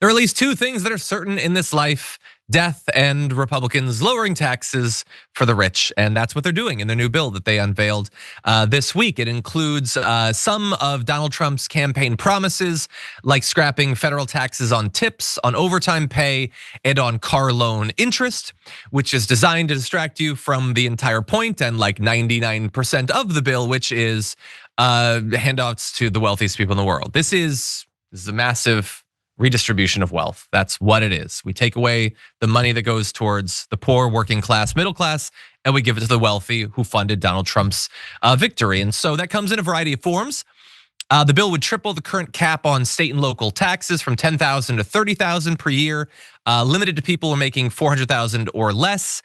There are at least two things that are certain in this life: death and Republicans lowering taxes for the rich. And that's what they're doing in their new bill that they unveiled this week. It includes some of Donald Trump's campaign promises, like scrapping federal taxes on tips, on overtime pay, and on car loan interest, which is designed to distract you from the entire point and like 99% of the bill, which is handouts to the wealthiest people in the world. This is a massive redistribution of wealth. That's what it is. We take away the money that goes towards the poor, working class, middle class, and we give it to the wealthy who funded Donald Trump's victory. And so that comes in a variety of forms. The bill would triple the current cap on state and local taxes from $10,000 to $30,000 per year, limited to people who are making $400,000 or less.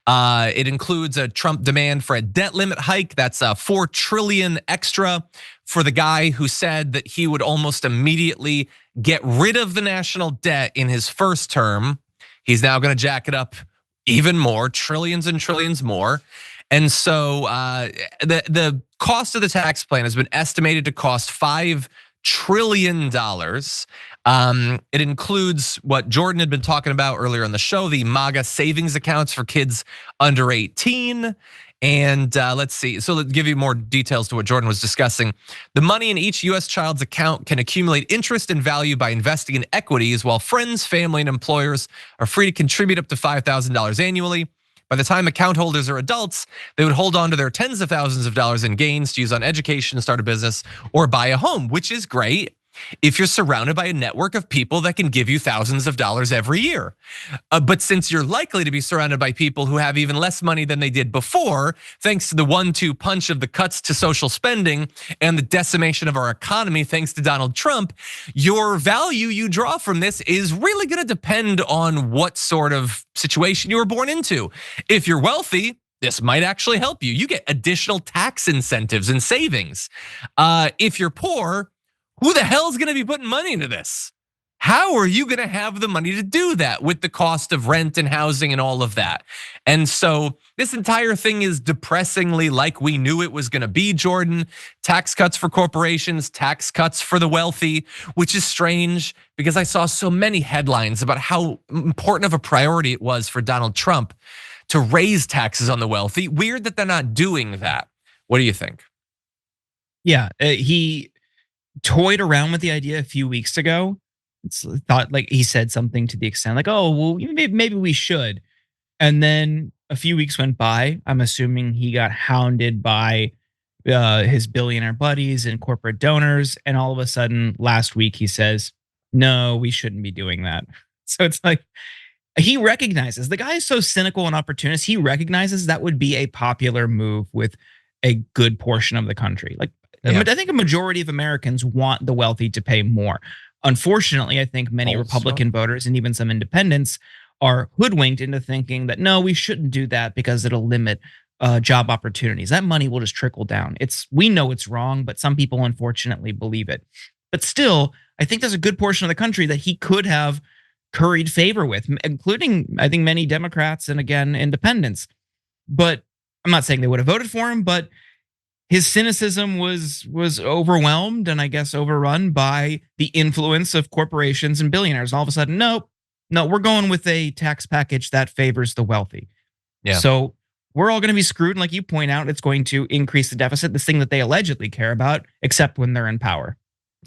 It includes a Trump demand for a debt limit hike. That's $4 trillion extra for the guy who said that he would almost immediately get rid of the national debt in his first term. He's now going to jack it up even more, trillions and trillions more. And so the cost of the tax plan has been estimated to cost $5 trillion. It includes what Jordan had been talking about earlier in the show, the MAGA savings accounts for kids under 18. And let's see, so let's give you more details to what Jordan was discussing. The money in each US child's account can accumulate interest and value by investing in equities, while friends, family, and employers are free to contribute up to $5,000 annually. By the time account holders are adults, they would hold on to their tens of thousands of dollars in gains to use on education, start a business, or buy a home, which is great if you're surrounded by a network of people that can give you thousands of dollars every year. But since you're likely to be surrounded by people who have even less money than they did before, thanks to the 1-2 punch of the cuts to social spending and the decimation of our economy thanks to Donald Trump, your value you draw from this is really gonna depend on what sort of situation you were born into. If you're wealthy, this might actually help you. You get additional tax incentives and savings. If you're poor, who the hell is gonna be putting money into this? How are you gonna have the money to do that with the cost of rent and housing and all of that? And so this entire thing is depressingly like we knew it was gonna be, Jordan. Tax cuts for corporations, tax cuts for the wealthy, which is strange because I saw so many headlines about how important of a priority it was for Donald Trump to raise taxes on the wealthy. Weird that they're not doing that. What do you think? Yeah, he toyed around with the idea a few weeks ago. It's thought like he said something to the extent like, "Oh, well, maybe we should." And then a few weeks went by. I'm assuming he got hounded by his billionaire buddies and corporate donors, and all of a sudden, last week he says, "No, we shouldn't be doing that." So it's like he recognizes the guy is so cynical and opportunist. He recognizes that would be a popular move with a good portion of the country. Like, yeah. I think a majority of Americans want the wealthy to pay more. Unfortunately, I think many Republican voters and even some independents are hoodwinked into thinking that no, we shouldn't do that because it'll limit job opportunities. That money will just trickle down. We know it's wrong, but some people unfortunately believe it. But still, I think there's a good portion of the country that he could have curried favor with, including I think many Democrats and again independents. But I'm not saying they would have voted for him, but his cynicism was overwhelmed and I guess overrun by the influence of corporations and billionaires. All of a sudden, no, we're going with a tax package that favors the wealthy. Yeah. So we're all going to be screwed. And like you point out, it's going to increase the deficit, this thing that they allegedly care about, except when they're in power.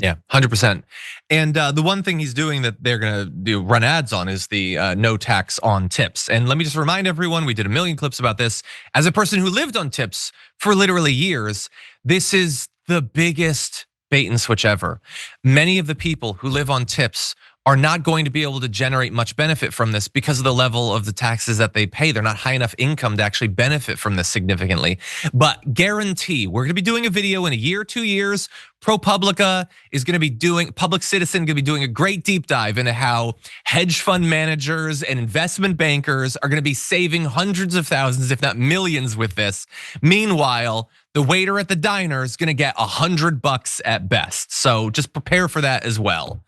Yeah, 100%. And the one thing he's doing that they're gonna run ads on is the no tax on tips. And let me just remind everyone, we did a million clips about this. As a person who lived on tips for literally years, this is the biggest bait and switch ever. Many of the people who live on tips are not going to be able to generate much benefit from this because of the level of the taxes that they pay. They're not high enough income to actually benefit from this significantly. But guarantee, we're gonna be doing a video in a year, 2 years. ProPublica is gonna be doing, Public Citizen gonna be doing a great deep dive into how hedge fund managers and investment bankers are gonna be saving hundreds of thousands, if not millions with this. Meanwhile, the waiter at the diner is gonna get $100 at best. So just prepare for that as well.